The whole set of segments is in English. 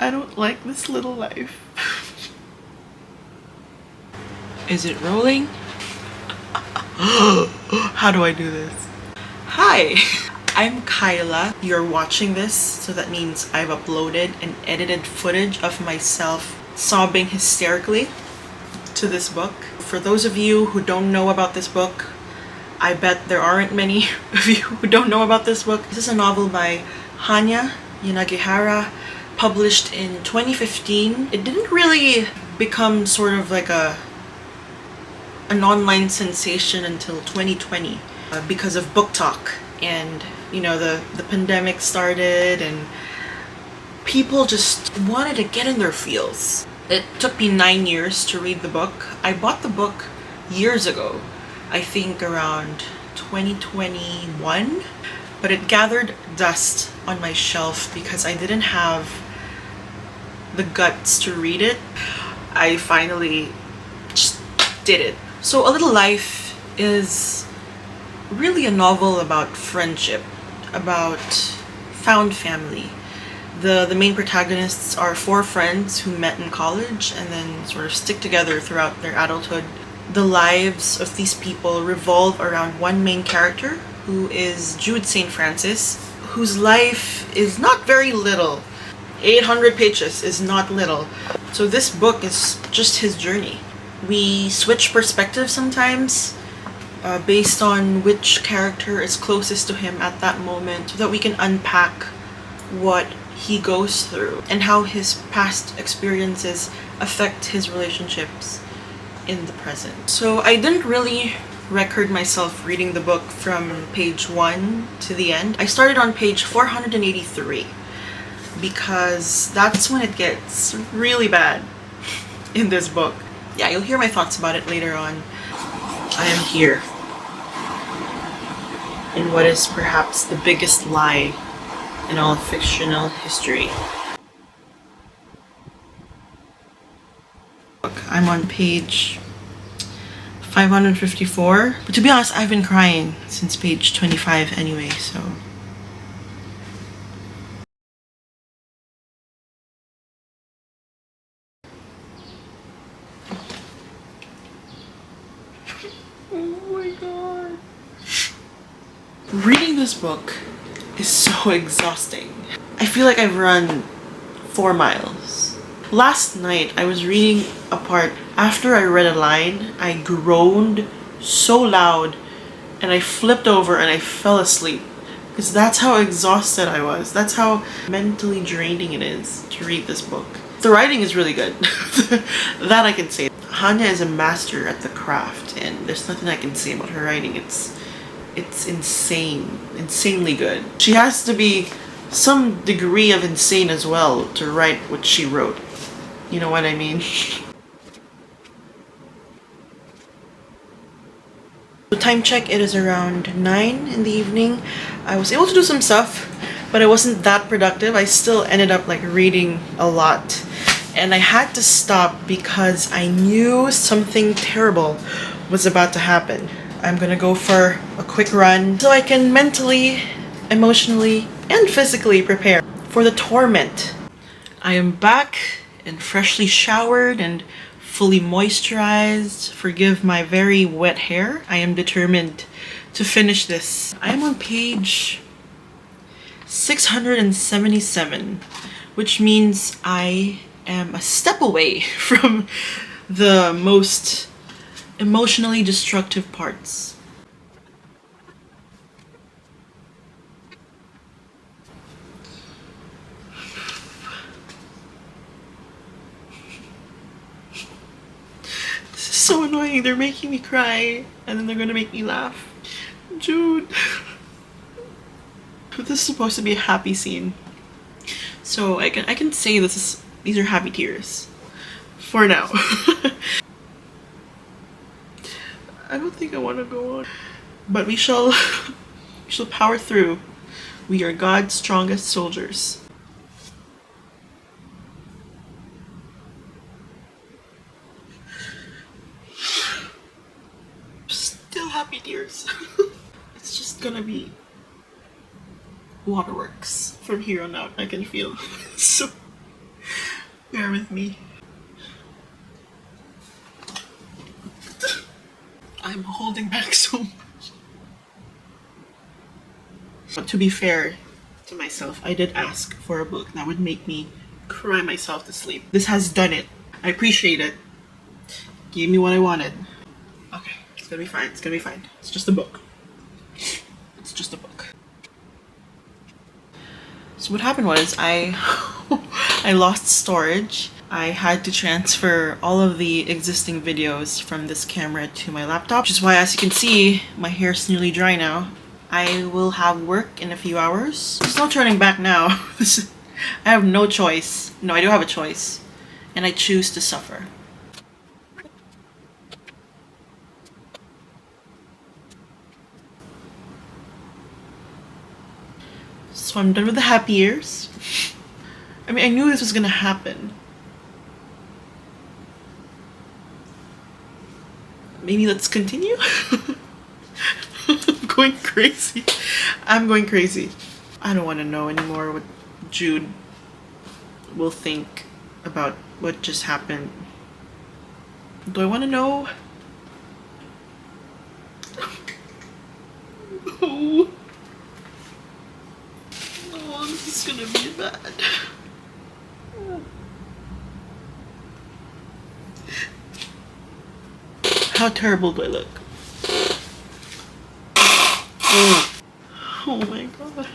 I don't like this little life. Is it rolling? How do I do this? Hi, I'm Kyla. You're watching this, so that means I've uploaded and edited footage of myself sobbing hysterically to this book. For those of you who don't know about this book, I bet there aren't many of you who don't know about this book. This is a novel by Hanya Yanagihara, published in 2015. It didn't really become sort of like an online sensation until 2020 because of Book Talk, and you know, the pandemic started and people just wanted to get in their feels. It took me 9 years to read the book. I bought the book years ago, I think around 2021, but it gathered dust on my shelf because I didn't have the guts to read it. I finally just did it. So A Little Life is really a novel about friendship, about found family. The main protagonists are 4 friends who met in college and then sort of stick together throughout their adulthood. The lives of these people revolve around one main character, who is Jude St. Francis, whose life is not very little. 800 pages is not little. So this book is just his journey. We switch perspectives sometimes based on which character is closest to him at that moment, so that we can unpack what he goes through and how his past experiences affect his relationships in the present. So I didn't really record myself reading the book from page 1 to the end. I started on page 483 because that's when it gets really bad in this book. Yeah, you'll hear my thoughts about it later on. I am here in what is perhaps the biggest lie in all fictional history. I'm on page 554, but to be honest, I've been crying since page 25 anyway, so. Oh my god. Reading this book is so exhausting. I feel like I've run 4 miles. Last night, I was reading a part. After I read a line, I groaned so loud and I flipped over and I fell asleep. Because that's how exhausted I was. That's how mentally draining it is to read this book. The writing is really good. That I can say. Hanya is a master at the craft, and there's nothing I can say about her writing. It's insanely good. She has to be some degree of insane as well to write what she wrote. You know what I mean? So time check, it is around 9 in the evening. I was able to do some stuff, but I wasn't that productive. I still ended up like reading a lot. And I had to stop because I knew something terrible was about to happen. I'm gonna go for a quick run so I can mentally, emotionally, and physically prepare for the torment. I am back and freshly showered and fully moisturized. Forgive my very wet hair. I am determined to finish this. I am on page 677, which means I am a step away from the most emotionally destructive parts. This is so annoying. They're making me cry and then they're gonna make me laugh. Jude. This is supposed to be a happy scene. So I can say these are happy tears. For now. I don't think I want to go on. But we shall power through. We are God's strongest soldiers. Still happy tears. It's just gonna be waterworks from here on out. I can feel. So Bear with me. I'm holding back so much. But to be fair to myself, I did ask for a book that would make me cry myself to sleep. This has done it. I appreciate it. Gave me what I wanted. Okay, it's gonna be fine. It's gonna be fine. It's just a book. It's just a book. So what happened was I lost storage. I had to transfer all of the existing videos from this camera to my laptop, which is why, as you can see, my hair's nearly dry now. I will have work in a few hours. There's no turning back now. I have no choice. No, I do have a choice. And I choose to suffer. So I'm done with the happy years. I mean, I knew this was gonna happen. Maybe let's continue? I'm going crazy. I'm going crazy. I don't want to know anymore what Jude will think about what just happened. Do I want to know? No. Oh, this is gonna be bad. How terrible do I look? Oh my god.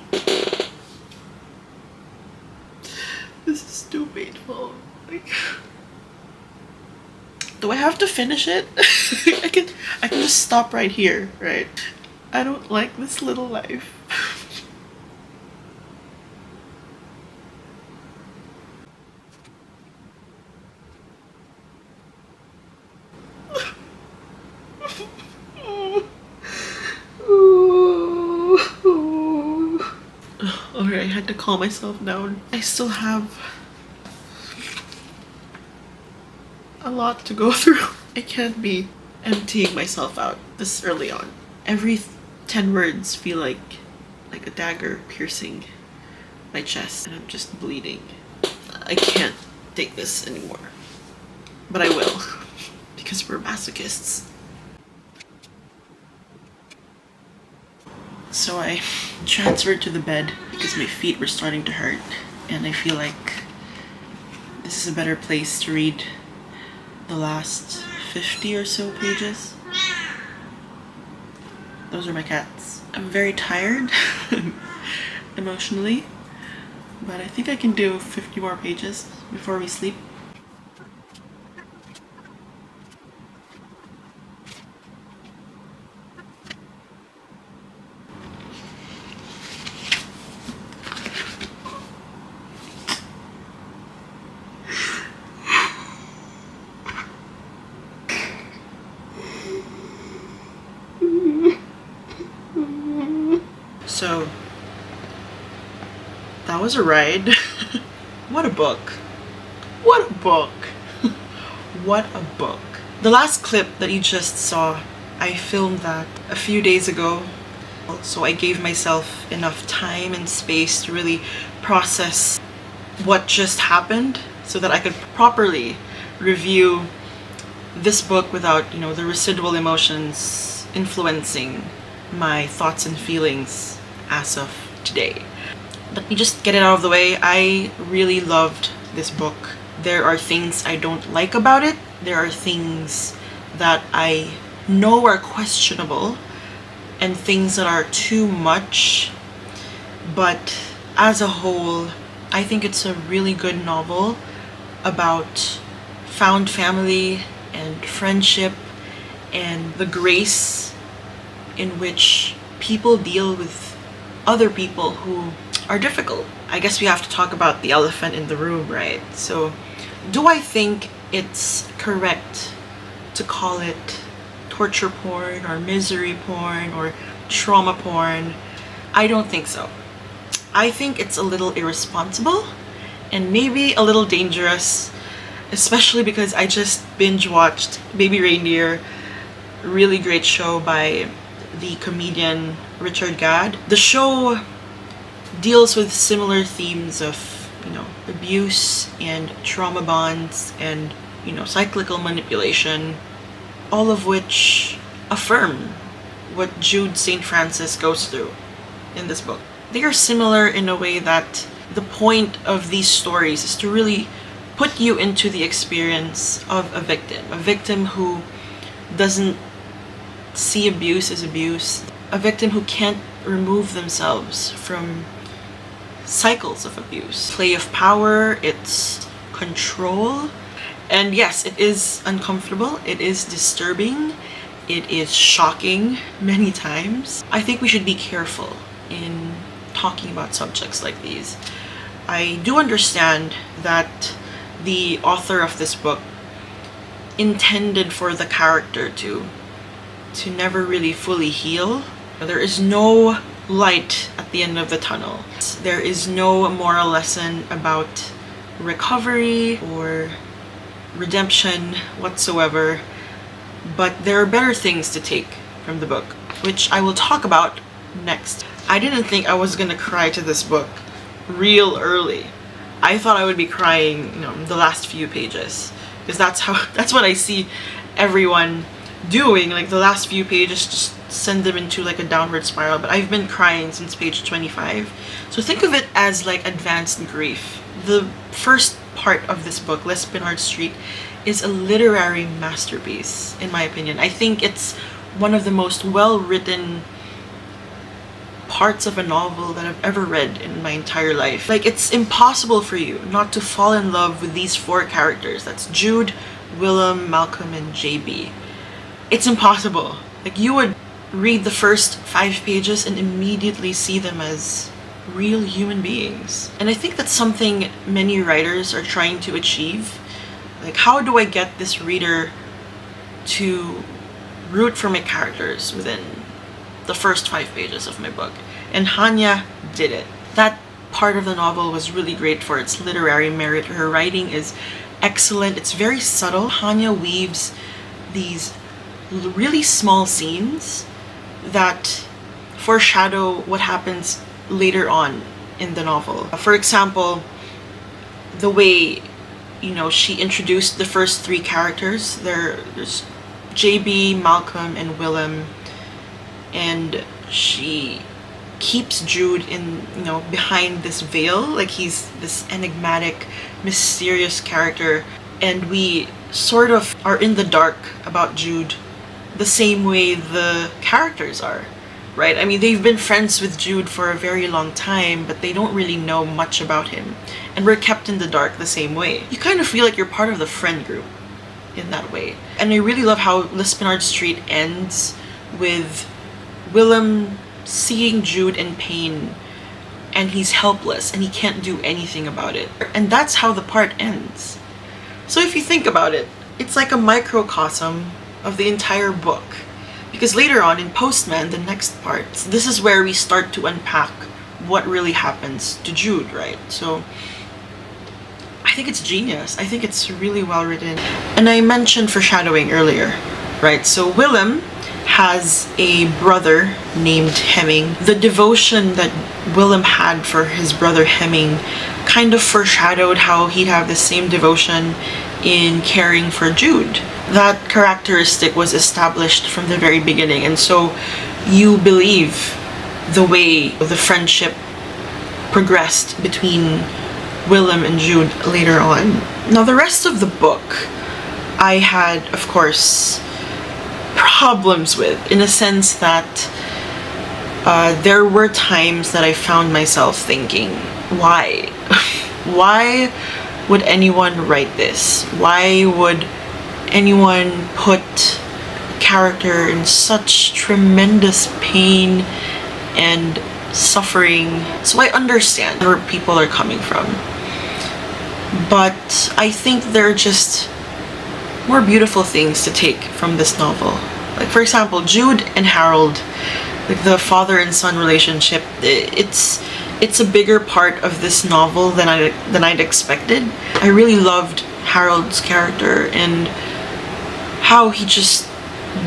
This is too painful. Like, do I have to finish it? I can just stop right here, right? I don't like this little life. Alright, I had to calm myself down. I still have a lot to go through. I can't be emptying myself out this early on. Every 10 words feel like a dagger piercing my chest, and I'm just bleeding. I can't take this anymore. But I will, because we're masochists. So I transferred to the bed because my feet were starting to hurt, and I feel like this is a better place to read the last 50 or so pages. Those are my cats. I'm very tired emotionally, but I think I can do 50 more pages before we sleep. So, that was a ride. What a book. What a book. What a book. The last clip that you just saw, I filmed that a few days ago. So I gave myself enough time and space to really process what just happened so that I could properly review this book without, the residual emotions influencing my thoughts and feelings as of today. Let me just get it out of the way. I really loved this book. There are things I don't like about it. There are things that I know are questionable and things that are too much. But as a whole, I think it's a really good novel about found family and friendship and the grace in which people deal with other people who are difficult. I guess we have to talk about the elephant in the room, right? So, do I think it's correct to call it torture porn or misery porn or trauma porn? I don't think so. I think it's a little irresponsible and maybe a little dangerous, especially because I just binge watched Baby Reindeer, really great show by the comedian Richard Gadd. The show deals with similar themes of, abuse and trauma bonds and, cyclical manipulation, all of which affirm what Jude St. Francis goes through in this book. They are similar in a way that the point of these stories is to really put you into the experience of a victim who doesn't see abuse as abuse, a victim who can't remove themselves from cycles of abuse. Play of power, it's control. And yes, it is uncomfortable, it is disturbing, it is shocking many times. I think we should be careful in talking about subjects like these. I do understand that the author of this book intended for the character to never really fully heal. There is no light at the end of the tunnel. There is no moral lesson about recovery or redemption whatsoever, but there are better things to take from the book, which I will talk about next. I didn't think I was gonna cry to this book real early. I thought I would be crying, the last few pages, because that's what I see everyone doing. Like the last few pages just send them into like a downward spiral, but I've been crying since page 25. So think of it as like advanced grief. The first part of this book, L'Espinard Street, is a literary masterpiece in my opinion. I think it's one of the most well-written parts of a novel that I've ever read in my entire life. Like, it's impossible for you not to fall in love with these four characters. That's Jude, Willem, Malcolm, and JB. It's impossible. Like, you would read the first 5 pages and immediately see them as real human beings. And I think that's something many writers are trying to achieve. Like, how do I get this reader to root for my characters within the first 5 pages of my book? And Hanya did it. That part of the novel was really great for its literary merit. Her writing is excellent. It's very subtle. Hanya weaves these really small scenes that foreshadow what happens later on in the novel. For example, the way, she introduced the first 3 characters. There's JB, Malcolm, and Willem, and she keeps Jude in, behind this veil, like he's this enigmatic, mysterious character, and we sort of are in the dark about Jude the same way the characters are, right? I mean, they've been friends with Jude for a very long time, but they don't really know much about him, and we're kept in the dark the same way. You kind of feel like you're part of the friend group in that way. And I really love how L'Espinard Street ends with Willem seeing Jude in pain, and he's helpless and he can't do anything about it. And that's how the part ends. So if you think about it, it's like a microcosm of the entire book. Because later on in Postman, the next part, this is where we start to unpack what really happens to Jude, right? So I think it's genius. I think it's really well written. And I mentioned foreshadowing earlier, right? So Willem has a brother named Hemming. The devotion that Willem had for his brother Hemming kind of foreshadowed how he'd have the same devotion in caring for Jude. That characteristic was established from the very beginning, and so you believe the way the friendship progressed between Willem and Jude later on. Now, the rest of the book I had, of course, problems with, in a sense that there were times that I found myself thinking, why? Why would anyone write this? Why would anyone put a character in such tremendous pain and suffering? So I understand where people are coming from, but I think there are just more beautiful things to take from this novel. Like, for example, Jude and Harold, like the father and son relationship, it's a bigger part of this novel than I'd expected. I really loved Harold's character and how he just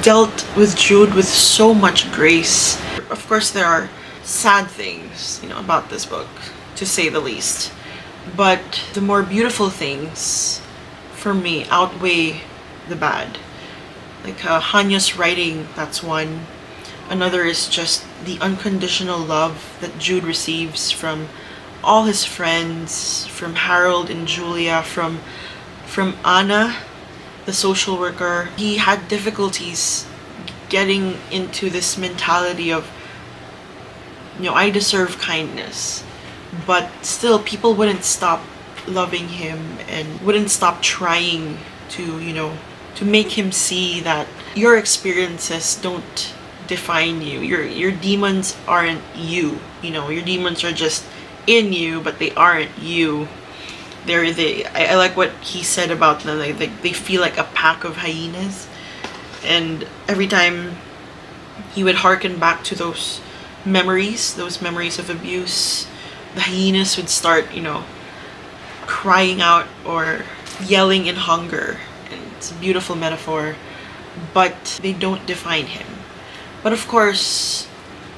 dealt with Jude with so much grace. Of course, there are sad things, about this book, to say the least. But the more beautiful things, for me, outweigh the bad. Like Hanya's writing, that's one. Another is just the unconditional love that Jude receives from all his friends, from Harold and Julia, from Anna, the social worker. He had difficulties getting into this mentality of, I deserve kindness. But still, people wouldn't stop loving him and wouldn't stop trying to, to make him see that your experiences don't define you. Your demons aren't you. Your demons are just in you, but they aren't you. I like what he said about them. They feel like a pack of hyenas, and every time he would hearken back to those memories of abuse, the hyenas would start, crying out or yelling in hunger. And it's a beautiful metaphor, but they don't define him. But of course,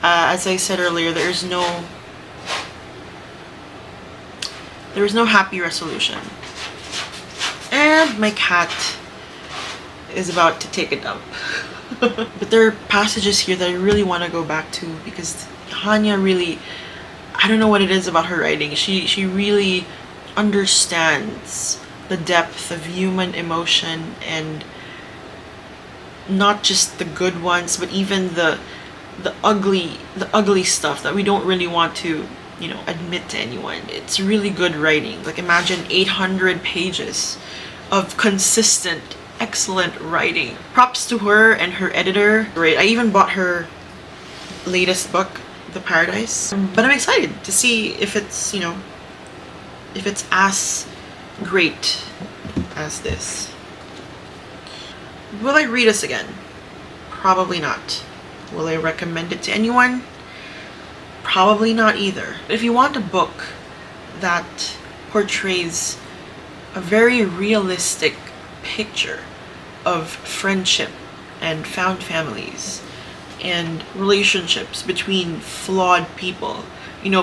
as I said earlier, there is no happy resolution. And my cat is about to take a dump. But there are passages here that I really want to go back to, because Hanya really, I don't know what it is about her writing. She really understands the depth of human emotion, and not just the good ones, but even the ugly stuff that we don't really want to admit to anyone. It's really good writing. Like, imagine 800 pages of consistent, excellent writing. Props to her and her editor. Right, I even bought her latest book, The Paradise. But I'm excited to see if it's, if it's as great as this. Will I read this again? Probably not. Will I recommend it to anyone? Probably not either. But if you want a book that portrays a very realistic picture of friendship and found families and relationships between flawed people,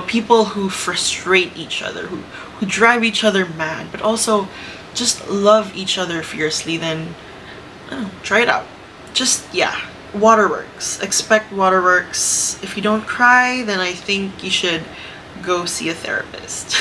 people who frustrate each other, who drive each other mad, but also just love each other fiercely, then try it out. Waterworks. Expect Waterworks. If you don't cry, then I think you should go see a therapist.